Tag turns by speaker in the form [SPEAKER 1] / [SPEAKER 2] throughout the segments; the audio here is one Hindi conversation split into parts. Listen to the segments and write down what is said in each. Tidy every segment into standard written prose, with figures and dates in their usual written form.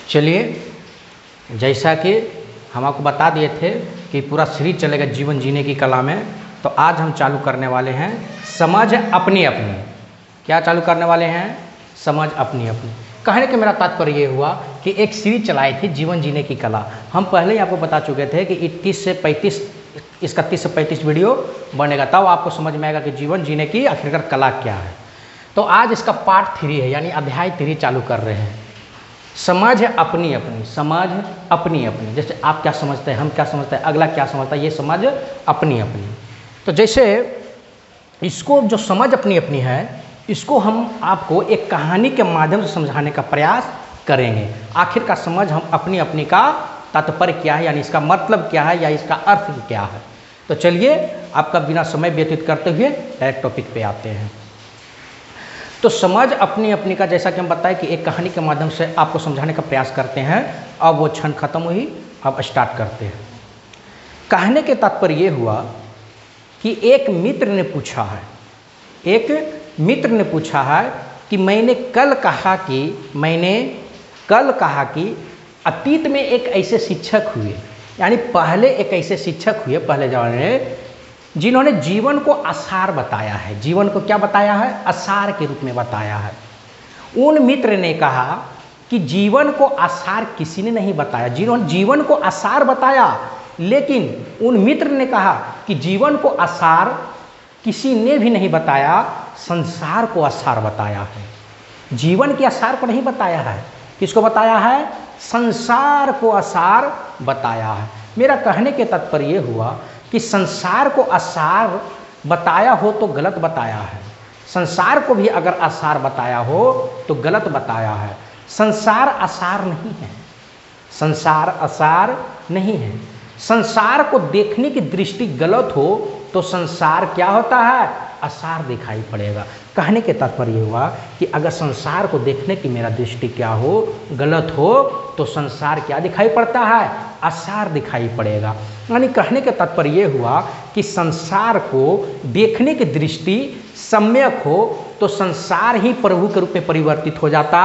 [SPEAKER 1] चलिए, जैसा कि हम आपको बता दिए थे कि पूरा सीरीज चलेगा जीवन जीने की कला में, तो आज हम चालू करने वाले हैं समझ अपनी अपनी। क्या चालू करने वाले हैं? समझ अपनी अपनी। कहने के मेरा तात्पर्य ये हुआ कि एक सीरीज चलाई थी जीवन जीने की कला। हम पहले ही आपको बता चुके थे कि 30 से 35 इसका 30 से 35 वीडियो बनेगा, तब आपको समझ में आएगा कि जीवन जीने की आखिरकार कला क्या है। तो आज इसका पार्ट 3 है, यानी अध्याय 3 चालू कर रहे हैं। समझ अपनी अपनी, समझ अपनी अपनी। जैसे आप क्या समझते हैं, हम क्या समझते हैं, अगला क्या समझता है, ये समझ अपनी अपनी। तो जैसे इसको जो समझ अपनी अपनी है, इसको हम आपको एक कहानी के माध्यम से समझाने का प्रयास करेंगे। आखिर का समझ हम अपनी अपनी का तात्पर्य क्या है, यानी इसका मतलब क्या है या इसका अर्थ क्या है। तो चलिए आपका बिना समय व्यतीत करते हुए डायरेक्ट टॉपिक पे आते हैं। तो समझ अपनी अपनी का जैसा कि हम बताएं कि एक कहानी के माध्यम से आपको समझाने का प्रयास करते हैं। अब वो क्षण खत्म हुई, अब स्टार्ट करते हैं। कहने के तात्पर्य ये हुआ कि एक मित्र ने पूछा है कि मैंने कल कहा कि अतीत में एक ऐसे शिक्षक हुए, यानी पहले एक ऐसे शिक्षक हुए पहले ज़माने में, जिन्होंने जीवन को आसार बताया है। जीवन को क्या बताया है? आसार के रूप में बताया है। उन मित्र ने कहा कि जीवन को आसार किसी ने नहीं बताया, जिन्होंने जीवन को आसार बताया, लेकिन उन मित्र ने कहा कि जीवन को आसार किसी ने भी नहीं बताया, संसार को आसार बताया है। जीवन के आसार को नहीं बताया है, किसको बताया है? संसार को आसार बताया है। मेरा कहने के तात्पर्य ये हुआ कि संसार को आसार बताया हो तो गलत बताया है। संसार को भी अगर आसार बताया हो तो गलत बताया है। संसार आसार नहीं है, संसार आसार नहीं है। संसार को देखने की दृष्टि गलत हो तो संसार क्या होता है? आसार दिखाई पड़ेगा। कहने के तात्पर्य हुआ कि अगर संसार को देखने की मेरा दृष्टि क्या हो, गलत हो, तो संसार क्या दिखाई पड़ता है? आसार दिखाई पड़ेगा। यानी कहने का तात्पर्य हुआ कि संसार को देखने की दृष्टि सम्यक हो तो संसार ही प्रभु के रूप में परिवर्तित हो जाता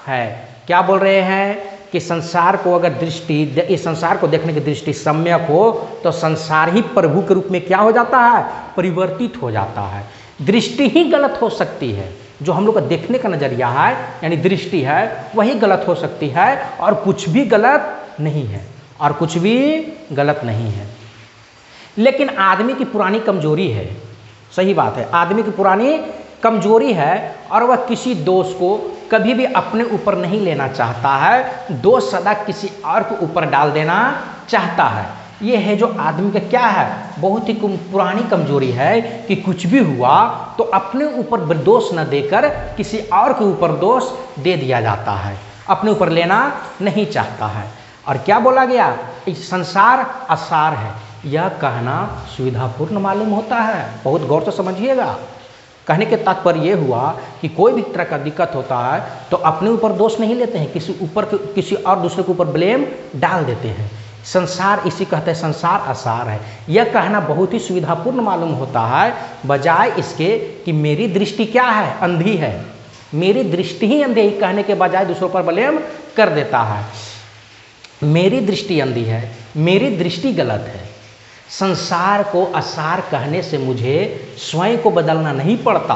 [SPEAKER 1] है। क्या बोल रहे हैं कि संसार को अगर इस संसार को देखने की दृष्टि सम्यक हो तो संसार ही प्रभु के रूप में क्या हो जाता है? परिवर्तित हो जाता है। दृष्टि ही गलत हो सकती है, जो हम लोग का देखने का नजरिया है यानी दृष्टि है, वही गलत हो सकती है, और कुछ भी गलत नहीं है, और कुछ भी गलत नहीं है। लेकिन आदमी की पुरानी कमजोरी है, सही बात है, आदमी की पुरानी कमजोरी है, और वह किसी दोष को कभी भी अपने ऊपर नहीं लेना चाहता है, दोष सदा किसी और के ऊपर डाल देना चाहता है। ये है जो आदमी का क्या है? बहुत ही पुरानी कमजोरी है कि कुछ भी हुआ तो अपने ऊपर दोष न देकर किसी और के ऊपर दोष दे दिया जाता है, अपने ऊपर लेना नहीं चाहता है। और क्या बोला गया? इस संसार आसार है। यह कहना सुविधापूर्ण मालूम होता है, बहुत गौर से समझिएगा। कहने के तात्पर्य ये हुआ कि कोई भी तरह का दिक्कत होता है तो अपने ऊपर दोष नहीं लेते हैं, किसी और दूसरे के ऊपर ब्लेम डाल देते हैं। संसार इसी कहते हैं, संसार आसार है। यह कहना बहुत ही सुविधापूर्ण मालूम होता है, बजाय इसके कि मेरी दृष्टि क्या है? अंधी है, मेरी दृष्टि ही अंधी है। कहने के बजाय दूसरों पर ब्लेम कर देता है। मेरी दृष्टि अंधी है, मेरी दृष्टि गलत है। संसार को आसार कहने से मुझे स्वयं को बदलना नहीं पड़ता।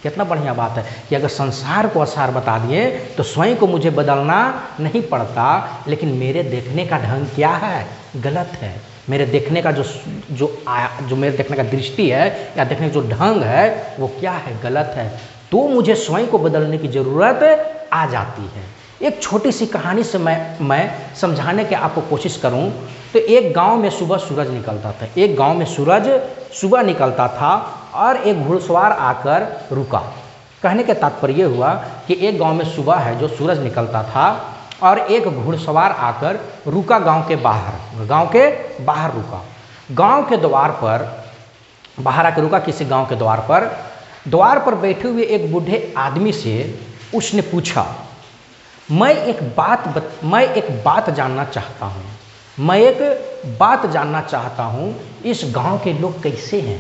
[SPEAKER 1] कितना बढ़िया बात है कि अगर संसार को आसार बता दिए तो स्वयं को मुझे बदलना नहीं पड़ता, लेकिन मेरे देखने का ढंग क्या है? गलत है। मेरे देखने का जो मेरे देखने का दृष्टि है या देखने का जो ढंग है वो क्या है? गलत है। तो मुझे स्वयं को बदलने की ज़रूरत आ जाती है। एक छोटी सी कहानी से मैं समझाने की आपको कोशिश करूं तो एक गांव में सुबह सूरज निकलता था। एक गांव में सूरज सुबह निकलता था और एक घुड़सवार आकर रुका। कहने के तात्पर्य हुआ कि एक गांव में सुबह है जो सूरज निकलता था और एक घुड़सवार आकर रुका गांव के बाहर रुका। गांव के द्वार पर बाहर आकर रुका, किसी गांव के द्वार पर बैठे हुए एक बूढ़े आदमी से उसने पूछा, मैं एक बात जानना चाहता हूँ, इस गांव के लोग कैसे हैं?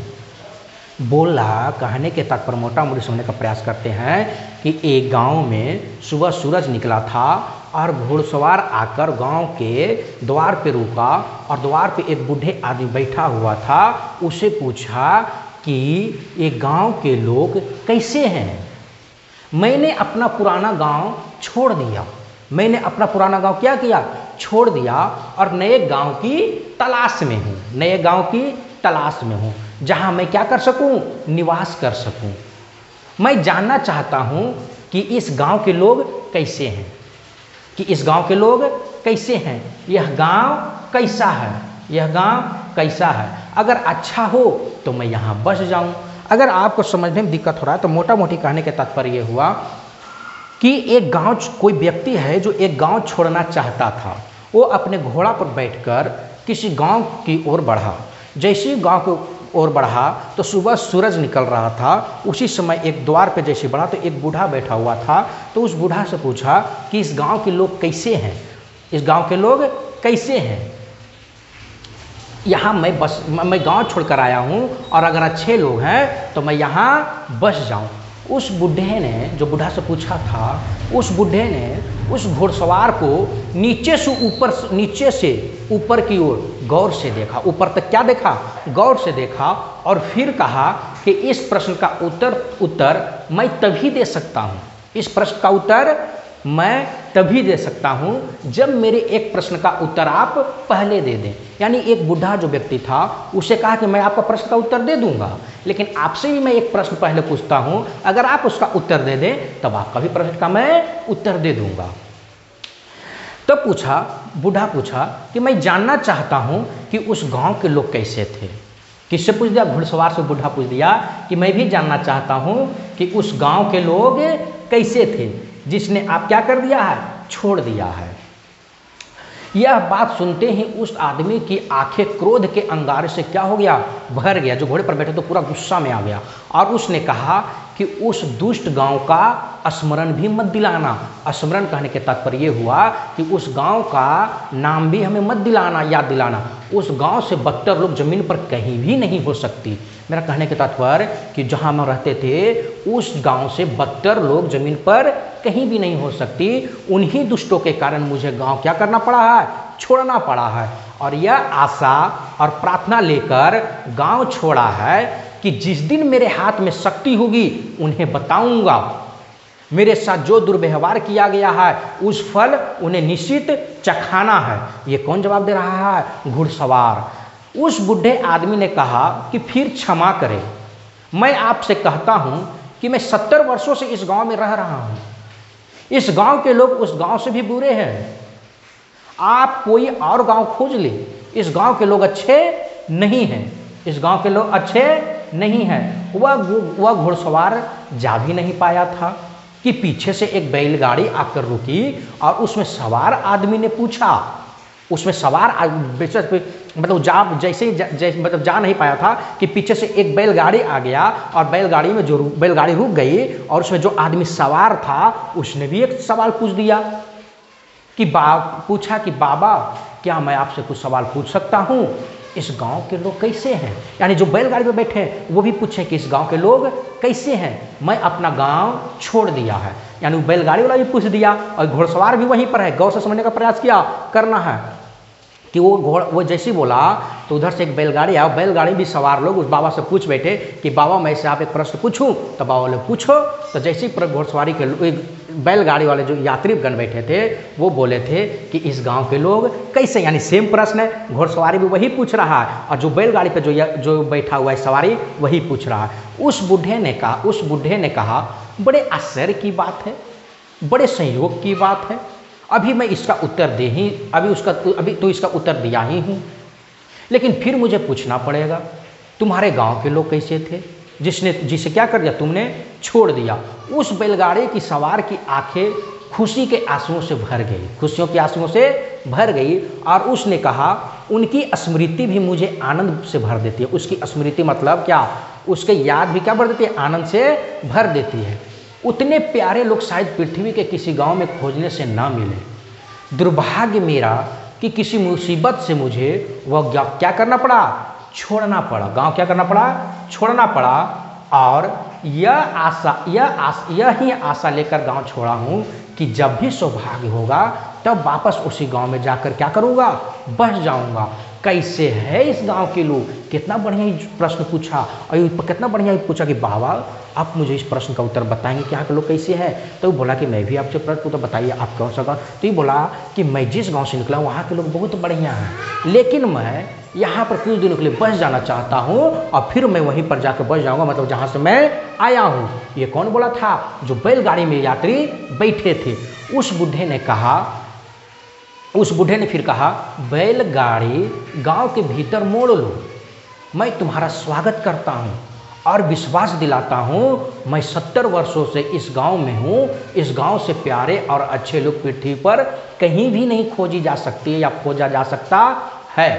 [SPEAKER 1] बोला, कहने के तात्पर्य मोटा मोटी समझने का प्रयास करते हैं कि एक गांव में सुबह सूरज निकला था और घुड़सवार आकर गांव के द्वार पे रुका और द्वार पे एक बूढ़े आदमी बैठा हुआ था। उसे पूछा कि ये गांव के लोग कैसे हैं। मैंने अपना पुराना गांव छोड़ दिया। मैंने अपना पुराना गांव क्या किया? छोड़ दिया और नए गांव की तलाश में हूँ। नए गांव की तलाश में हूँ जहाँ मैं क्या कर सकूँ? निवास कर सकूँ। मैं जानना चाहता हूँ कि इस गांव के लोग कैसे हैं, कि इस गांव के लोग कैसे हैं, यह गांव कैसा है, यह गांव कैसा है। अगर अच्छा हो तो मैं यहाँ बस जाऊँ। अगर आपको समझने में दिक्कत हो रहा है तो मोटा मोटी कहने के तात्पर्य ये हुआ कि एक गांव, कोई व्यक्ति है जो एक गांव छोड़ना चाहता था। वो अपने घोड़ा पर बैठकर किसी गांव की ओर बढ़ा। जैसे ही गांव की ओर बढ़ा तो सुबह सूरज निकल रहा था। उसी समय एक द्वार पे जैसे बढ़ा तो एक बूढ़ा बैठा हुआ था। तो उस बूढ़ा से पूछा कि इस गांव के लोग कैसे हैं, इस गांव के लोग कैसे हैं। यहाँ मैं गांव छोड़कर आया हूँ और अगर अच्छे लोग हैं तो मैं यहाँ बस जाऊँ। उस बूढ़े ने, जो बूढ़ा से पूछा था, उस बूढ़े ने उस घुड़सवार को नीचे से ऊपर की ओर गौर से देखा। ऊपर तक क्या देखा? गौर से देखा और फिर कहा कि इस प्रश्न का उत्तर मैं तभी दे सकता हूँ। इस प्रश्न का उत्तर मैं तभी दे सकता हूँ जब मेरे एक प्रश्न का उत्तर आप पहले दे दें। यानी एक बूढ़ा जो व्यक्ति था उसे कहा कि मैं आपका प्रश्न का उत्तर दे दूंगा, लेकिन आपसे भी मैं एक प्रश्न पहले पूछता हूँ। अगर आप उसका उत्तर दे दें तब आपका भी प्रश्न का मैं उत्तर दे दूंगा। तब बूढ़ा पूछा कि मैं जानना चाहता हूँ कि उस गांव के लोग कैसे थे। किससे पूछ दिया? घुड़सवार से बूढ़ा पूछ दिया कि मैं भी जानना चाहता हूँ कि उस गांव के लोग कैसे थे जिसने आप क्या कर दिया है? छोड़ दिया है। यह बात सुनते ही उस आदमी की आंखें क्रोध के अंगारे से क्या हो गया? भर गया। जो घोड़े पर बैठे तो पूरा गुस्सा में आ गया और उसने कहा कि उस दुष्ट गांव का स्मरण भी मत दिलाना। स्मरण कहने के तात्पर्य ये हुआ कि उस गांव का नाम भी हमें मत दिलाना, याद दिलाना। उस गांव से बदतर लोग जमीन पर कहीं भी नहीं हो सकती। मेरा कहने के तात्पर्य कि जहां हम रहते थे उस गांव से बदतर लोग जमीन पर कहीं भी नहीं हो सकती। उन्हीं दुष्टों के कारण मुझे गांव क्या करना पड़ा है? छोड़ना पड़ा है। और यह आशा और प्रार्थना लेकर गांव छोड़ा है कि जिस दिन मेरे हाथ में शक्ति होगी उन्हें बताऊंगा। मेरे साथ जो दुर्व्यवहार किया गया है उस फल उन्हें निश्चित चखाना है। ये कौन जवाब दे रहा है? घुड़सवार। उस बूढ़े आदमी ने कहा कि फिर क्षमा करें, मैं आपसे कहता हूं कि मैं 70 वर्षों से इस गांव में रह रहा हूं। इस गांव के लोग उस गांव से भी बुरे हैं। आप कोई और गांव खोज ले, इस गांव के लोग अच्छे नहीं हैं। इस गांव के लोग अच्छे नहीं हैं। वह घुड़सवार जा भी नहीं पाया था कि पीछे से एक बैलगाड़ी आकर रुकी और उसमें सवार आदमी ने पूछा, उसमें सवार मतलब जा नहीं पाया था कि पीछे से एक बैलगाड़ी आ गया और बैलगाड़ी में जो बैलगाड़ी रुक गई और उसमें जो आदमी सवार था उसने भी एक सवाल पूछ दिया कि पूछा कि बाबा क्या मैं आपसे कुछ सवाल पूछ सकता हूँ? इस गांव के लोग कैसे हैं? यानी जो बैलगाड़ी पे बैठे हैं वो भी पूछे कि इस गांव के लोग कैसे हैं? मैं अपना गांव छोड़ दिया है। यानी बैलगाड़ी वाला भी पूछ दिया और घुड़सवार भी वहीं पर है। गौर से समझने का प्रयास किया करना है कि वो जैसे बोला तो उधर से एक बैलगाड़ी आया। बैलगाड़ी भी सवार लोग उस बाबा से पूछ बैठे कि बाबा मैं से आप एक प्रश्न पूछूं? तो बाबा बोले पूछो। तो जैसे ही घुड़सवारी के बैलगाड़ी वाले जो यात्रीगण बैठे थे वो बोले थे कि इस गांव के लोग कैसे, यानी सेम प्रश्न है। घुड़सवारी भी वही पूछ रहा है और जो बैलगाड़ी पे जो बैठा हुआ है सवारी वही पूछ रहा है। उस बूढ़े ने कहा बड़े आश्चर्य की बात है, बड़े संयोग की बात है। अभी मैं इसका उत्तर अभी तो इसका उत्तर दिया ही हूँ, लेकिन फिर मुझे पूछना पड़ेगा तुम्हारे गांव के लोग कैसे थे जिसे क्या कर दिया? तुमने छोड़ दिया। उस बैलगाड़ी की सवार की आंखें खुशी के आंसुओं से भर गई, खुशियों के आंसुओं से भर गई और उसने कहा उनकी स्मृति भी मुझे आनंद से भर देती है। उसकी स्मृति मतलब क्या? उसके याद भी क्या भर देती है? आनंद से भर देती है। उतने प्यारे लोग शायद पृथ्वी के किसी गांव में खोजने से ना मिले। दुर्भाग्य मेरा कि किसी मुसीबत से मुझे वह क्या करना पड़ा? छोड़ना पड़ा। गांव क्या करना पड़ा? छोड़ना पड़ा। और यह ही आशा लेकर गांव छोड़ा हूं कि जब भी सौभाग्य होगा तब वापस उसी गांव में जाकर क्या करूंगा? बस जाऊंगा। कैसे है इस गांव के लोग? कितना बढ़िया ही प्रश्न पूछा और कितना बढ़िया ही पूछा कि बाबा आप मुझे इस प्रश्न का उत्तर बताएंगे कि यहाँ के लोग कैसे हैं? तो वो बोला कि मैं भी आपसे प्रश्न उत्तर बताइए, आप कौन सा गाँव? तो ये बोला कि मैं जिस गाँव से निकला वहाँ के लोग बहुत बढ़िया हैं, लेकिन मैं यहाँ पर कुछ दिनों के लिए बस जाना चाहता हूँ और फिर मैं वहीं पर जाकर बस जाऊँगा, मतलब जहाँ से मैं आया हूँ। ये कौन बोला था? जो बैलगाड़ी में यात्री बैठे थे। उस बूढ़े ने फिर कहा, बैलगाड़ी गांव के भीतर मोड़ लो, मैं तुम्हारा स्वागत करता हूं और विश्वास दिलाता हूं मैं 70 वर्षों से इस गांव में हूं। इस गांव से प्यारे और अच्छे लोग पृथ्वी पर कहीं भी नहीं खोजी जा सकती या खोजा जा सकता है।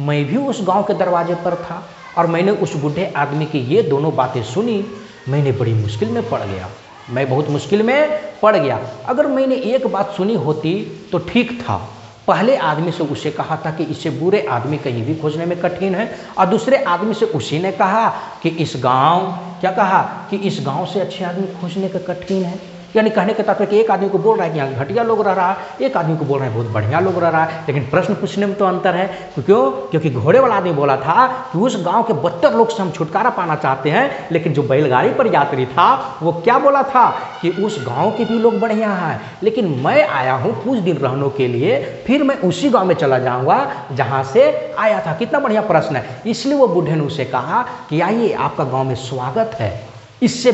[SPEAKER 1] मैं भी उस गांव के दरवाजे पर था और मैंने उस बूढ़े आदमी की ये दोनों बातें सुनी। मैंने बड़ी मुश्किल में पड़ गया, मैं बहुत मुश्किल में पड़ गया। अगर मैंने एक बात सुनी होती तो ठीक था। पहले आदमी से उसे कहा था कि इससे बुरे आदमी कहीं भी खोजने में कठिन है, और दूसरे आदमी से उसी ने कहा कि इस गांव क्या कहा कि इस गांव से अच्छे आदमी खोजने का कठिन है। यानी कहने के तात्पर्य कि एक आदमी को बोल रहा है कि यहाँ घटिया लोग रह रहा है, एक आदमी को बोल रहा है बहुत बढ़िया लोग रह रहा है, लेकिन प्रश्न पूछने में तो अंतर है। क्यों? क्योंकि घोड़े वाला आदमी बोला था कि उस गांव के 72 लोग से हम छुटकारा पाना चाहते हैं, लेकिन जो बैलगाड़ी पर यात्री था वो क्या बोला था कि उस गांव के भी लोग बढ़िया हैं, लेकिन मैं आया हूँ कुछ दिन रहने के लिए, फिर मैं उसी गाँव में चला जाऊँगा जहाँ से आया था। कितना बढ़िया प्रश्न है। इसलिए वो बूढ़े ने उसे कहा कि आइए, आपका गाँव में स्वागत है, इससे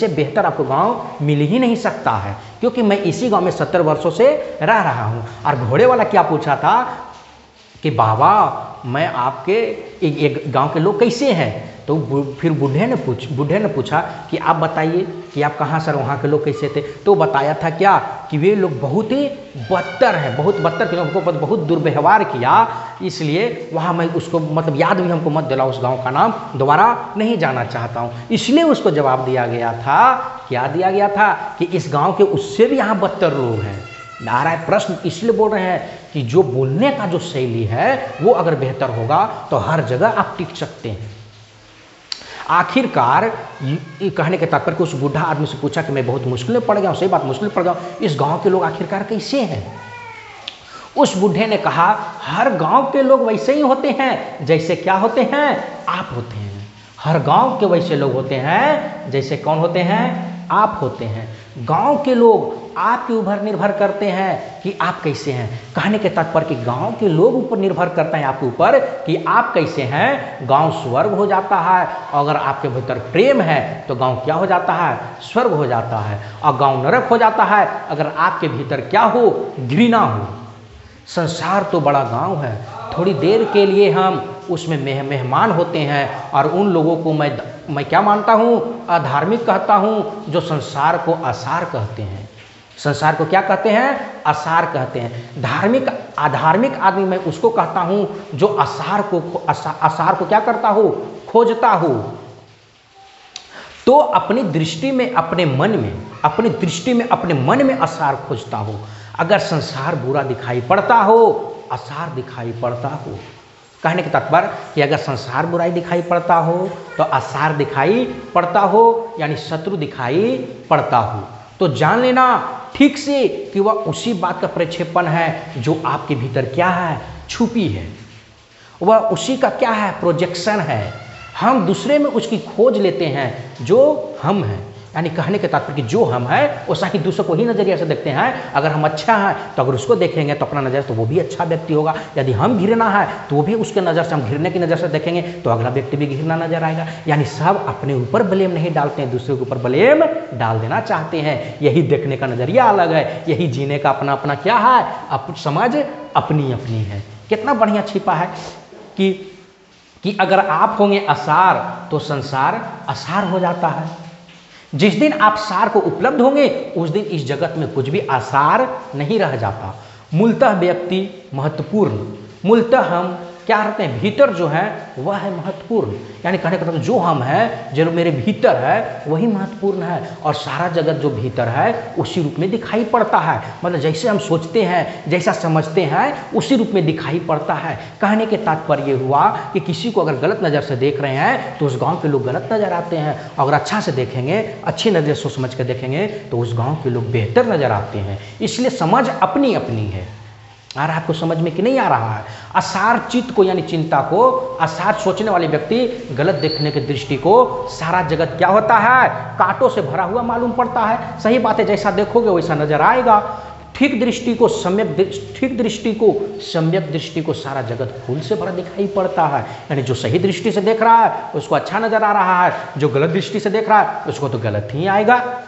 [SPEAKER 1] बेहतर आपको गांव मिल ही नहीं सकता है, क्योंकि मैं इसी गांव में 70 वर्षों से रह रहा हूं। और घोड़े वाला क्या पूछा था कि बाबा मैं आपके एक गांव के लोग कैसे हैं? तो फिर बूढ़े ने पूछा कि आप बताइए कि आप कहाँ सर, वहाँ के लोग कैसे थे? तो बताया था क्या कि वे लोग बहुत ही बदतर हैं, बहुत बदतर के लोगों को बहुत दुर्व्यवहार किया, इसलिए वहाँ मैं उसको मतलब याद भी हमको मत दिलाओ, उस गांव का नाम दोबारा नहीं जाना चाहता हूँ। इसलिए उसको जवाब दिया गया था, क्या दिया गया था कि इस गाँव के उससे भी यहाँ बदतर लोग हैं। आ रहा है प्रश्न, इसलिए बोल रहे हैं कि जो बोलने का जो शैली है वो अगर बेहतर होगा तो हर जगह आप टिक सकते हैं। आखिरकार ये कहने के तात्पर्य कि उस बूढ़ा आदमी से पूछा कि मैं बहुत मुश्किल में पड़ गया हूँ, सही बात मुश्किल में पड़ गया हूँ, इस गांव के लोग आखिरकार कैसे हैं? उस बूढ़े ने कहा, हर गांव के लोग वैसे ही होते हैं जैसे क्या होते हैं? आप होते हैं। हर गांव के वैसे लोग होते हैं जैसे कौन होते हैं? आप होते हैं। गांव के लोग आपके ऊपर निर्भर करते हैं कि आप कैसे हैं। कहने के तात्पर्य कि गांव के लोग ऊपर निर्भर करते हैं आपके ऊपर कि आप कैसे हैं। गांव स्वर्ग हो जाता है, अगर आपके भीतर प्रेम है तो गांव क्या हो जाता है? स्वर्ग हो जाता है। और गांव नरक हो जाता है अगर आपके भीतर क्या हो? घृणा हो। संसार तो बड़ा गांव है, थोड़ी देर के लिए हम उसमें मेहमान होते हैं, और उन लोगों को मैं क्या मानता हूँ? अधार्मिक कहता हूँ, जो संसार को असार कहते हैं। संसार को क्या कहते हैं? असार कहते हैं। अधार्मिक आदमी मैं उसको कहता हूँ जो असार को क्या करता हो? खोजता हो। तो अपनी दृष्टि में अपने मन में असार खोजता हो। अगर संसार बुरा दिखाई पड़ता हो, असार दिखाई पड़ता हो। कहने के तात्पर्य कि अगर संसार बुराई दिखाई पड़ता हो तो असार दिखाई पड़ता हो, यानी शत्रु दिखाई पड़ता हो। तो जान लेना ठीक से कि वह उसी बात का प्रक्षेपण है जो आपके भीतर क्या है? छुपी है। वह उसी का क्या है? प्रोजेक्शन है। हम दूसरे में उसकी खोज लेते हैं जो हम हैं। यानी कहने के तात्पर्य कि जो हम हैं वैसा ही दूसरों को ही नजरिया से देखते हैं। अगर हम अच्छा हैं तो अगर उसको देखेंगे तो अपना नज़र तो वो भी अच्छा व्यक्ति होगा। यदि हम घृणा है तो वो भी उसके नज़र से, हम घृणा की नज़र से देखेंगे तो अगला व्यक्ति भी घृणा नजर आएगा। यानी सब अपने ऊपर ब्लेम नहीं डालते हैं, दूसरे के ऊपर ब्लेम डाल देना चाहते हैं। यही देखने का नज़रिया अलग है, यही जीने का अपना अपना क्या है? समझ अपनी अपनी है। कितना बढ़िया छिपा है कि अगर आप होंगे असार तो संसार असार हो जाता है। जिस दिन आप सार को उपलब्ध होंगे उस दिन इस जगत में कुछ भी आसार नहीं रह जाता। मूलतः व्यक्ति महत्वपूर्ण, मूलतः हम क्या रहते हैं, भीतर जो है वह है महत्वपूर्ण। यानी कहने का मतलब जो हम हैं, जो मेरे भीतर है वही महत्वपूर्ण है, और सारा जगत जो भीतर है उसी रूप में दिखाई पड़ता है। मतलब जैसे हम सोचते हैं, जैसा समझते हैं, उसी रूप में दिखाई पड़ता है। कहने के तात्पर्य हुआ कि किसी को अगर गलत नज़र से देख रहे हैं तो उस गाँव के लोग गलत नज़र आते हैं, अगर अच्छा से देखेंगे, अच्छी नज़र सोच समझ कर देखेंगे तो उस गाँव के लोग बेहतर नज़र आते हैं। इसलिए समझ अपनी अपनी है। आ रहा आपको समझ में कि नहीं आ रहा है? असार चित्त को यानी चिंता को, असार सोचने वाले व्यक्ति गलत देखने की दृष्टि को, सारा जगत क्या होता है, कांटों से भरा हुआ मालूम पड़ता है। सही बात है, जैसा देखोगे वैसा नजर आएगा। ठीक दृष्टि को सम्यक दृष्टि को सारा जगत फूल से भरा दिखाई पड़ता है। यानी जो सही दृष्टि से देख रहा है उसको अच्छा नजर आ रहा है, जो गलत दृष्टि से देख रहा है उसको तो गलत ही आएगा।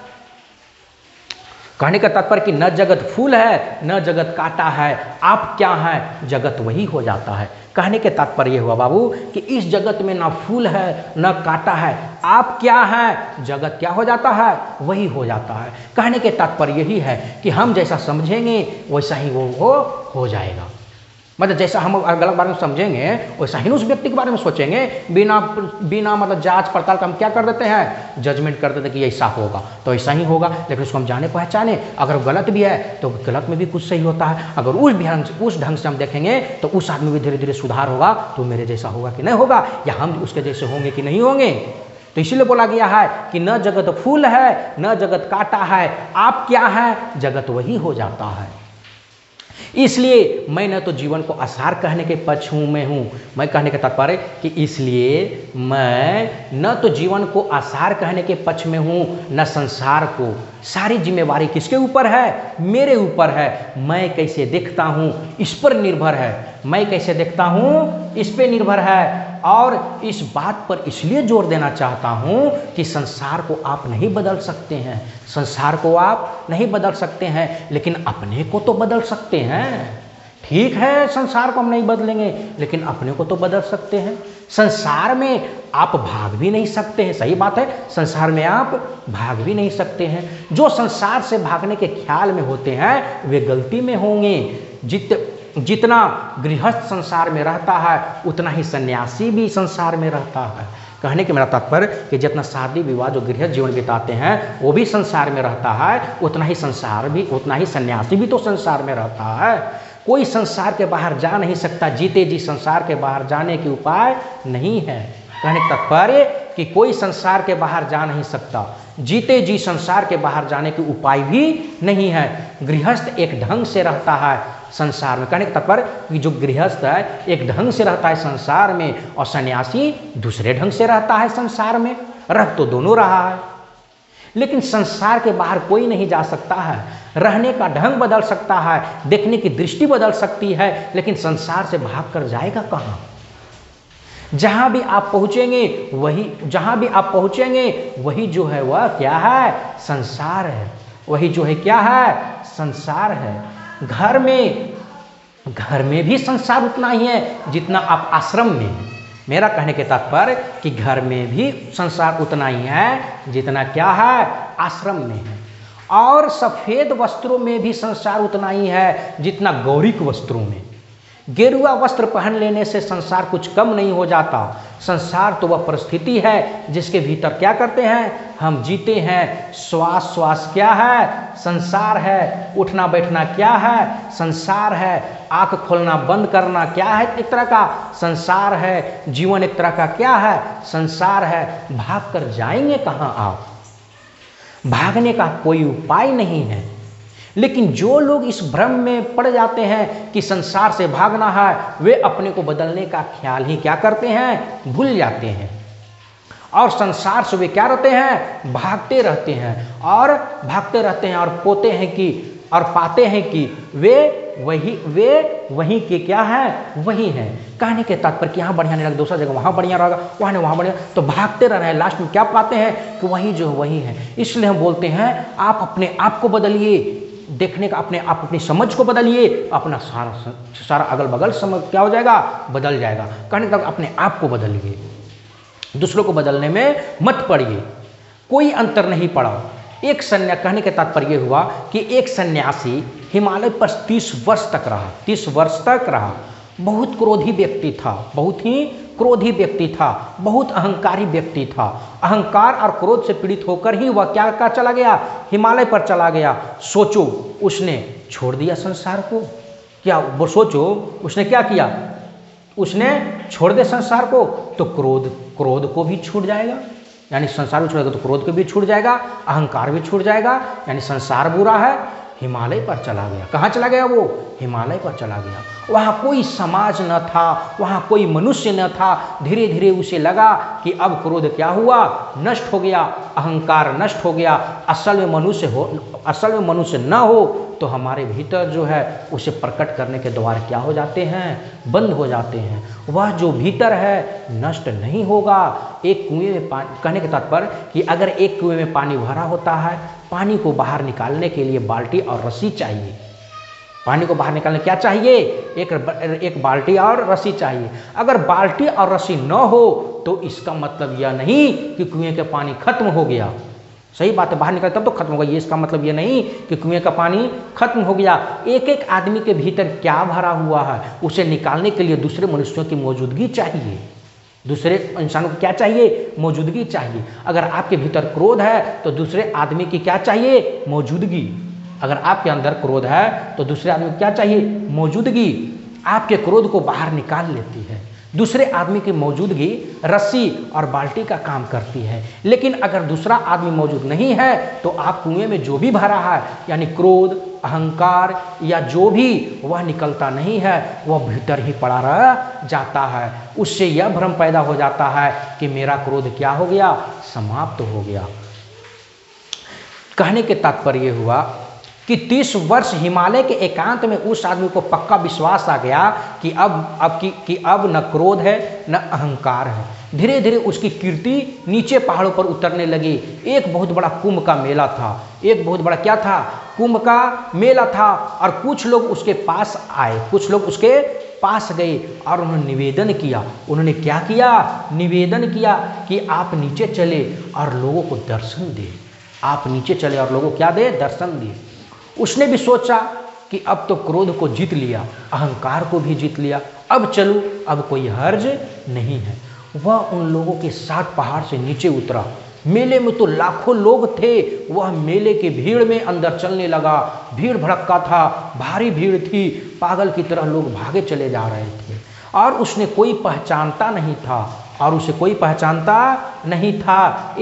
[SPEAKER 1] कहने का तात्पर्य कि न जगत फूल है न जगत काटा है, आप क्या हैं जगत वही हो जाता है। कहने के तात्पर्य हुआ बाबू कि इस जगत में ना फूल है न काटा है, आप क्या हैं जगत क्या हो जाता है, वही हो जाता है। कहने के तात्पर्य यही है कि हम जैसा समझेंगे वैसा ही वो हो जाएगा। मतलब जैसा हम गलत बारे में समझेंगे वैसा ही उस व्यक्ति के बारे में सोचेंगे। बिना मतलब जांच पड़ताल का हम क्या कर देते हैं, जजमेंट कर देते हैं कि ऐसा होगा तो ऐसा ही होगा। लेकिन उसको हम जाने पहचाने, अगर गलत भी है तो गलत में भी कुछ सही होता है। अगर उस ढंग से हम देखेंगे तो उस आदमी भी धीरे धीरे सुधार होगा, तो मेरे जैसा होगा कि नहीं होगा, या हम उसके जैसे होंगे कि नहीं होंगे। तो इसीलिए बोला गया है कि न जगत फूल है न जगत काटा है, आप क्या है जगत वही हो जाता है। इसलिए मैं न तो जीवन को आसार कहने के पक्ष में हूँ, मैं कहने का तात्पर्य कि इसलिए मैं न तो जीवन को आसार कहने के पक्ष में हूँ न संसार को। सारी जिम्मेवारी किसके ऊपर है, मेरे ऊपर है। मैं कैसे देखता हूँ इस पर निर्भर है, मैं कैसे देखता हूँ इस पर निर्भर है। और इस बात पर इसलिए जोर देना चाहता हूँ कि संसार को आप नहीं बदल सकते हैं, संसार को आप नहीं बदल सकते हैं, लेकिन अपने को तो बदल सकते हैं। ठीक है, संसार को हम नहीं बदलेंगे लेकिन अपने को तो बदल सकते हैं। संसार में आप भाग भी नहीं सकते हैं, सही बात है, संसार में आप भाग भी नहीं सकते हैं। जो संसार से भागने के ख्याल में होते हैं वे गलती में होंगे। जितना गृहस्थ संसार में रहता है उतना ही सन्यासी भी संसार में रहता है। कहने के मेरा तात्पर्य कि जितना शादी विवाह जो गृहस्थ जीवन बिताते हैं वो भी संसार में रहता है, उतना ही सन्यासी भी तो संसार में रहता है। कोई संसार के बाहर जा नहीं सकता, जीते जी संसार के बाहर जाने के उपाय नहीं है। कहने का तात्पर्य कि कोई संसार के बाहर जा नहीं सकता, जीते जी संसार के बाहर जाने के उपाय भी नहीं है। गृहस्थ एक ढंग से रहता है संसार में। कहने का तात्पर्य कि जो गृहस्थ है एक ढंग से रहता है संसार में और सन्यासी दूसरे ढंग से रहता है संसार में। रह तो दोनों रहा है, लेकिन संसार के बाहर कोई नहीं जा सकता है। रहने का ढंग बदल सकता है, देखने की दृष्टि बदल सकती है, लेकिन संसार से भाग कर जाएगा कहाँ। जहां भी आप पहुंचेंगे वही जो है वह क्या है, संसार है। वही जो है क्या है, संसार है। घर में भी संसार उतना ही है जितना आप आश्रम में हैं। मेरा कहने के तात्पर्य कि घर में भी संसार उतना ही है जितना क्या है, आश्रम में है। और सफ़ेद वस्त्रों में भी संसार उतना ही है जितना गौरिक वस्त्रों में। गेरुआ वस्त्र पहन लेने से संसार कुछ कम नहीं हो जाता। संसार तो वह परिस्थिति है जिसके भीतर क्या करते हैं, हम जीते हैं। श्वास क्या है, संसार है। उठना बैठना क्या है, संसार है। आँख खोलना बंद करना क्या है, एक तरह का संसार है। जीवन एक तरह का क्या है, संसार है। भाग कर जाएंगे कहाँ आप, भागने का कोई उपाय नहीं है। लेकिन जो लोग इस भ्रम में पड़ जाते हैं कि संसार से भागना है, वे अपने को बदलने का ख्याल ही क्या करते हैं, भूल जाते हैं। और संसार से वे क्या रहते हैं, भागते रहते हैं और पाते हैं कि वे वही के क्या है, वही हैं। कहने के तात्पर्य कि यहाँ बढ़िया नहीं लगा, दूसरा जगह वहाँ बढ़िया रहेगा, वहाँ बढ़िया, तो भागते रह रहे हैं। लास्ट में क्या पाते हैं कि वही जो वही है। इसलिए हम बोलते हैं आप अपने आप को बदलिए, देखने का अपनी समझ को बदलिए, अपना सारा अगल बगल समझ क्या हो जाएगा, बदल जाएगा। कहने का अपने आप को बदलिए, दूसरों को बदलने में मत पड़िए। कोई अंतर नहीं पड़ा। कहने के तात्पर्य हुआ कि एक सन्यासी हिमालय पर 30 वर्ष तक रहा बहुत क्रोधी व्यक्ति था, बहुत ही क्रोधी व्यक्ति था, बहुत अहंकारी व्यक्ति था। अहंकार और क्रोध से पीड़ित होकर ही वह क्या चला गया, हिमालय पर चला गया। सोचो, उसने छोड़ दिया संसार को। क्या वो सोचो, उसने क्या किया, उसने छोड़ दिया संसार को, तो क्रोध को भी छूट जाएगा, यानी संसार भी छूटेगा तो क्रोध को भी छूट जाएगा, अहंकार भी छूट जाएगा, यानी संसार बुरा है। हिमालय पर चला गया। कहाँ चला गया वो, हिमालय पर चला गया। वहाँ कोई समाज न था, वहाँ कोई मनुष्य न था। धीरे धीरे उसे लगा कि अब क्रोध क्या हुआ, नष्ट हो गया, अहंकार नष्ट हो गया। असल में मनुष्य न हो तो हमारे भीतर जो है उसे प्रकट करने के द्वार क्या हो जाते हैं, बंद हो जाते हैं। वह जो भीतर है नष्ट नहीं होगा। एक कुएं में पानी, कहने के तात्पर्य कि अगर एक कुएं में पानी भरा होता है, पानी को बाहर निकालने के लिए बाल्टी और रस्सी चाहिए। पानी को बाहर निकालने क्या चाहिए, एक बाल्टी और रस्सी चाहिए। अगर बाल्टी और रस्सी न हो तो इसका मतलब यह नहीं कि कुएं का पानी खत्म हो गया। सही बात है, बाहर निकले तब तो खत्म होगा, ये इसका मतलब ये नहीं कि कुएं का पानी खत्म हो गया। एक एक आदमी के भीतर क्या भरा हुआ है, उसे निकालने के लिए दूसरे मनुष्यों की मौजूदगी चाहिए। दूसरे इंसानों को क्या चाहिए, मौजूदगी चाहिए। अगर आपके भीतर क्रोध है तो दूसरे आदमी की क्या चाहिए, मौजूदगी। अगर आपके अंदर क्रोध है तो दूसरे आदमी को क्या चाहिए, मौजूदगी। आपके क्रोध को बाहर निकाल लेती है दूसरे आदमी की मौजूदगी। रस्सी और बाल्टी का काम करती है। लेकिन अगर दूसरा आदमी मौजूद नहीं है तो आप कुएं में जो भी भरा है, यानी क्रोध, अहंकार या जो भी, वह निकलता नहीं है, वह भीतर ही पड़ा रह जाता है। उससे यह भ्रम पैदा हो जाता है कि मेरा क्रोध क्या हो गया, समाप्त हो गया। कहने के तात्पर्य हुआ कि 30 वर्ष हिमालय के एकांत में उस आदमी को पक्का विश्वास आ गया कि अब न क्रोध है न अहंकार है। धीरे धीरे उसकी कीर्ति नीचे पहाड़ों पर उतरने लगी। एक बहुत बड़ा कुंभ का मेला था, एक बहुत बड़ा क्या था, कुंभ का मेला था। और कुछ लोग उसके पास आए, कुछ लोग उसके पास गए और उन्होंने निवेदन किया। उन्होंने क्या किया, निवेदन किया कि आप नीचे चले और लोगों को दर्शन दे। आप नीचे चले और लोगों को क्या दे, दर्शन दिए। उसने भी सोचा कि अब तो क्रोध को जीत लिया, अहंकार को भी जीत लिया, अब चलूं, अब कोई हर्ज नहीं है। वह उन लोगों के साथ पहाड़ से नीचे उतरा। मेले में तो लाखों लोग थे। वह मेले की भीड़ में अंदर चलने लगा। भीड़ भड़क्का था, भारी भीड़ थी, पागल की तरह लोग भागे चले जा रहे थे। और उसने कोई पहचानता नहीं था, और उसे कोई पहचानता नहीं था।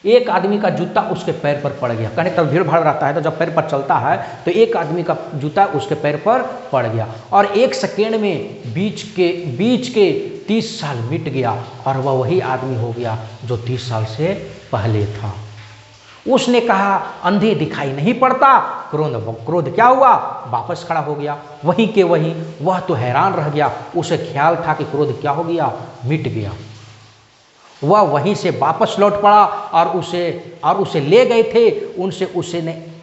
[SPEAKER 1] एक आदमी का जूता उसके पैर पर पड़ गया। कहने तब भीड़ भाड़ रहता है तो जब पैर पर चलता है तो एक आदमी का जूता उसके पैर पर पड़ गया और एक सेकेंड में बीच के 30 साल मिट गया और वह वही आदमी हो गया जो 30 साल से पहले था। उसने कहा अंधे दिखाई नहीं पड़ता। क्रोध क्या हुआ, वापस खड़ा हो गया वहीं के वहीं। वह तो हैरान रह गया, उसे ख्याल था कि क्रोध क्या हो गया, मिट गया। वह वहीं से वापस लौट पड़ा और उसे ले गए थे।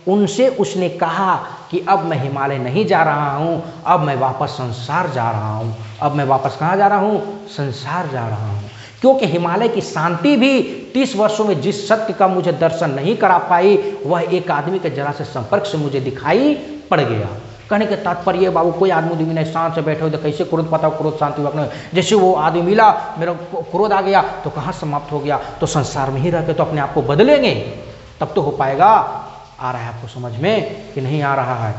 [SPEAKER 1] उनसे उसने कहा कि अब मैं हिमालय नहीं जा रहा हूँ, अब मैं वापस संसार जा रहा हूँ। अब मैं वापस कहाँ जा रहा हूँ, संसार जा रहा हूँ। क्योंकि हिमालय की शांति भी 30 वर्षों में जिस सत्य का मुझे दर्शन नहीं करा पाई, वह एक आदमी के जरा से संपर्क से मुझे दिखाई पड़ गया। कहने के तात्पर्य बाबू, कोई आदमी नहीं शांत से बैठे हो तो कैसे क्रोध पता हो, क्रोध शांति हुआ। जैसे वो आदमी मिला, मेरा क्रोध आ गया तो कहाँ समाप्त हो गया, तो संसार में ही रह के तो अपने आप को बदलेंगे तब तो हो पाएगा। आ रहा है आपको समझ में कि नहीं आ रहा है?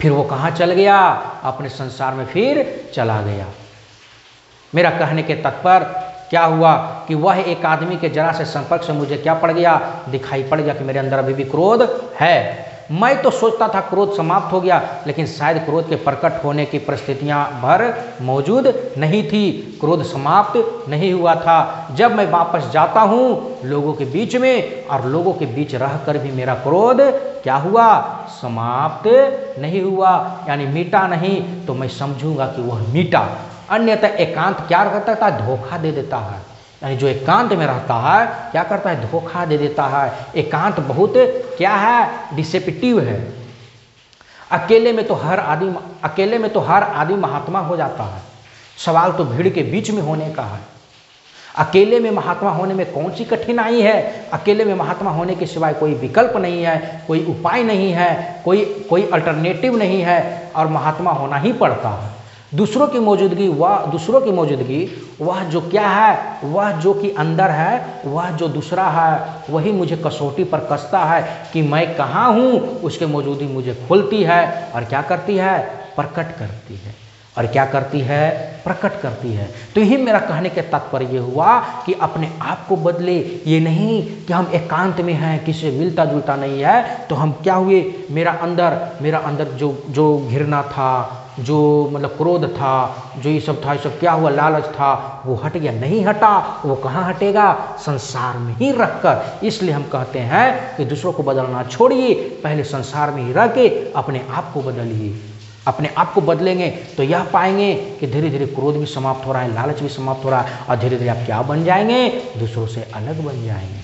[SPEAKER 1] फिर वो कहाँ चल गया, अपने संसार में फिर चला गया। मेरा कहने के तात्पर्य क्या हुआ कि वह एक आदमी के जरा से संपर्क से मुझे क्या पड़ गया, दिखाई पड़ गया कि मेरे अंदर अभी भी क्रोध है। मैं तो सोचता था क्रोध समाप्त हो गया, लेकिन शायद क्रोध के प्रकट होने की परिस्थितियां भर मौजूद नहीं थी, क्रोध समाप्त नहीं हुआ था। जब मैं वापस जाता हूँ लोगों के बीच में और लोगों के बीच रहकर भी मेरा क्रोध क्या हुआ, समाप्त नहीं हुआ, यानी मीटा नहीं, तो मैं समझूंगा कि वह मीटा। अन्यथा एकांत क्या करता था, धोखा दे देता है। यानी जो एकांत में रहता है क्या करता है, धोखा दे देता है। एकांत बहुत क्या है, डिसेप्टिव है। अकेले में तो हर आदमी महात्मा हो जाता है। सवाल तो भीड़ के बीच में होने का है। अकेले में महात्मा होने में कौन सी कठिनाई है? अकेले में महात्मा होने के सिवाय कोई विकल्प नहीं है, कोई उपाय नहीं है, कोई अल्टरनेटिव नहीं है, और महात्मा होना ही पड़ता है। दूसरों की मौजूदगी वह जो क्या है, वह जो कि अंदर है, वह जो दूसरा है, वही मुझे कसौटी पर कसता है कि मैं कहाँ हूँ। उसके मौजूदगी मुझे खोलती है और क्या करती है? प्रकट करती है। और क्या करती है? प्रकट करती है। तो यही मेरा कहने के तात्पर्य हुआ कि अपने आप को बदले। ये नहीं कि हम एकांत में हैं, किसी से मिलता जुलता नहीं है, तो हम क्या हुए? मेरा अंदर जो घृणा था, जो मतलब क्रोध था, जो ये सब था, ये सब क्या हुआ? लालच था, वो हट गया? नहीं हटा। वो कहाँ हटेगा? संसार में ही रहकर। इसलिए हम कहते हैं कि दूसरों को बदलना छोड़िए, पहले संसार में ही रह के अपने आप को बदलिए। अपने आप को बदलेंगे तो यह पाएंगे कि धीरे धीरे क्रोध भी समाप्त हो रहा है, लालच भी समाप्त हो रहा है, और धीरे धीरे आप क्या बन जाएंगे? दूसरों से अलग बन जाएंगे।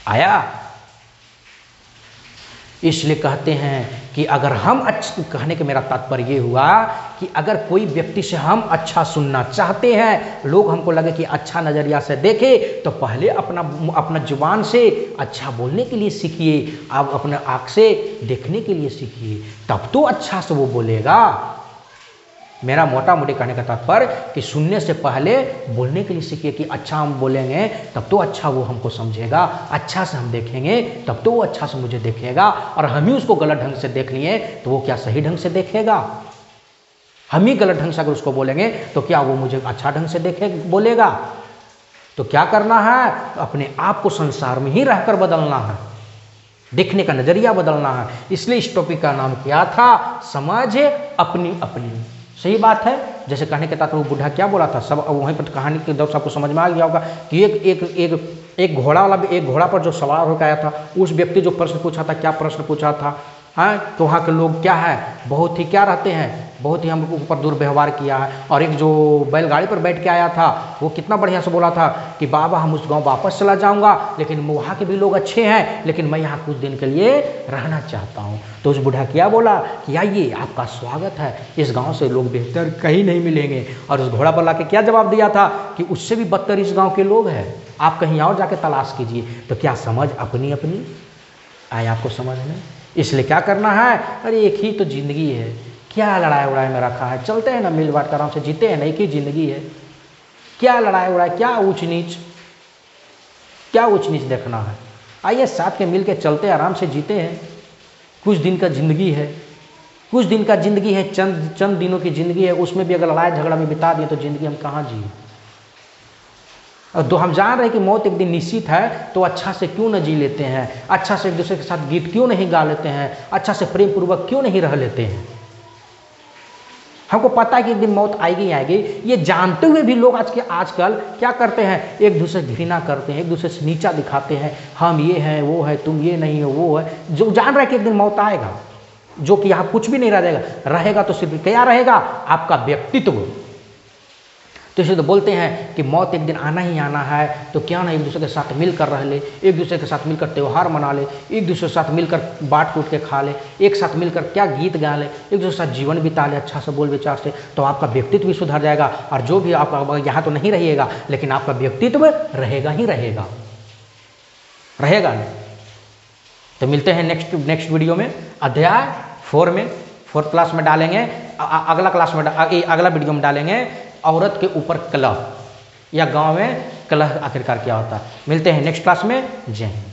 [SPEAKER 1] आया? इसलिए कहते हैं कि अगर हम कहने के मेरा तात्पर्य ये हुआ कि अगर कोई व्यक्ति से हम अच्छा सुनना चाहते हैं, लोग हमको लगे कि अच्छा नज़रिया से देखे, तो पहले अपना जुबान से अच्छा बोलने के लिए सीखिए। आप अपने आँख से देखने के लिए सीखिए, तब तो अच्छा से वो बोलेगा। मेरा मोटा मोटी कहने का तात्पर्य कि सुनने से पहले बोलने के लिए सीखिए कि अच्छा हम बोलेंगे तब तो अच्छा वो हमको समझेगा, अच्छा से हम देखेंगे तब तो वो अच्छा से मुझे देखेगा, और हम ही उसको गलत ढंग से देख लिए तो वो क्या सही ढंग से देखेगा? हम ही गलत ढंग से अगर उसको बोलेंगे तो क्या वो मुझे अच्छा ढंग से बोलेगा? तो क्या करना है? अपने आप को संसार में ही रहकर बदलना है, देखने का नजरिया बदलना है। इसलिए इस टॉपिक का नाम क्या था? समझ अपनी अपनी। सही बात है। जैसे कहने के तात्पर्य बूढ़ा क्या बोला था, सब वहीं पर कहानी के दौर आपको समझ में आ गया होगा कि एक घोड़ा पर जो सवार होकर आया था, उस व्यक्ति जो प्रश्न पूछा था, क्या प्रश्न पूछा था? हाँ, तो वहाँ के लोग क्या है, बहुत ही क्या रहते हैं, बहुत ही हम लोग ऊपर दुर्व्यवहार किया है। और एक जो बैलगाड़ी पर बैठ के आया था, वो कितना बढ़िया से बोला था कि बाबा हम उस गांव वापस चला जाऊंगा, लेकिन वहाँ के भी लोग अच्छे हैं, लेकिन मैं यहाँ कुछ दिन के लिए रहना चाहता हूँ। तो उस बूढ़ा क्या बोला कि आइए, आपका स्वागत है, इस गाँव से लोग बेहतर कहीं नहीं मिलेंगे। और उस घोड़ा पर ला के क्या जवाब दिया था कि उससे भी बदतर इस गाँव के लोग हैं, आप कहीं और जाके तलाश कीजिए। तो क्या समझ अपनी अपनी आए आपको समझ में? इसलिए क्या करना है? अरे एक ही तो जिंदगी है, क्या लड़ाई उड़ाई में रखा है, चलते हैं ना मिल बांट कर आराम से जीते हैं ना, एक ही जिंदगी है, क्या लड़ाई उड़ाई, क्या ऊंच नीच देखना है? आइए साथ के मिल के चलते आराम से जीते हैं। कुछ दिन का जिंदगी है, चंद दिनों की जिंदगी है, उसमें भी अगर लड़ाई झगड़ा में बिता दिए तो जिंदगी हम कहाँ जिए? और तो हम जान रहे हैं कि मौत एक दिन निश्चित है, तो अच्छा से क्यों न जी लेते हैं, अच्छा से एक दूसरे के साथ गीत क्यों नहीं गा लेते हैं, अच्छा से प्रेम पूर्वक क्यों नहीं रह लेते हैं? हमको पता है कि एक दिन मौत आएगी ही आएगी, ये जानते हुए भी लोग आजकल क्या करते हैं? एक दूसरे से घृणा करते हैं, एक दूसरे से नीचा दिखाते हैं, हम ये हैं वो है, तुम ये नहीं हो वो है। जो जान रहा है कि एक दिन मौत आएगा, जो कि यहाँ कुछ भी नहीं रहेगा तो सिर्फ क्या रहेगा? आपका व्यक्तित्व। तो इसलिए तो बोलते हैं कि मौत एक दिन आना ही आना है, तो क्या ना एक दूसरे के साथ मिलकर रह ले, एक दूसरे के साथ मिलकर त्यौहार मना ले, एक दूसरे के साथ मिलकर बांट कूट के खा ले, एक साथ मिलकर क्या गीत गा ले, एक दूसरे के साथ जीवन बिता ले अच्छा से बोल विचार से, तो आपका व्यक्तित्व भी सुधर जाएगा। और जो भी आप यहाँ तो नहीं रहिएगा, लेकिन आपका व्यक्तित्व रहेगा ही रहेगा नहीं। तो मिलते हैं नेक्स्ट वीडियो में, अध्याय 4 में, 4th क्लास में डालेंगे, अगला वीडियो में डालेंगे औरत के ऊपर कलह, या गांव में कलह आखिरकार क्या होता है। मिलते हैं नेक्स्ट क्लास में। जय हिंद।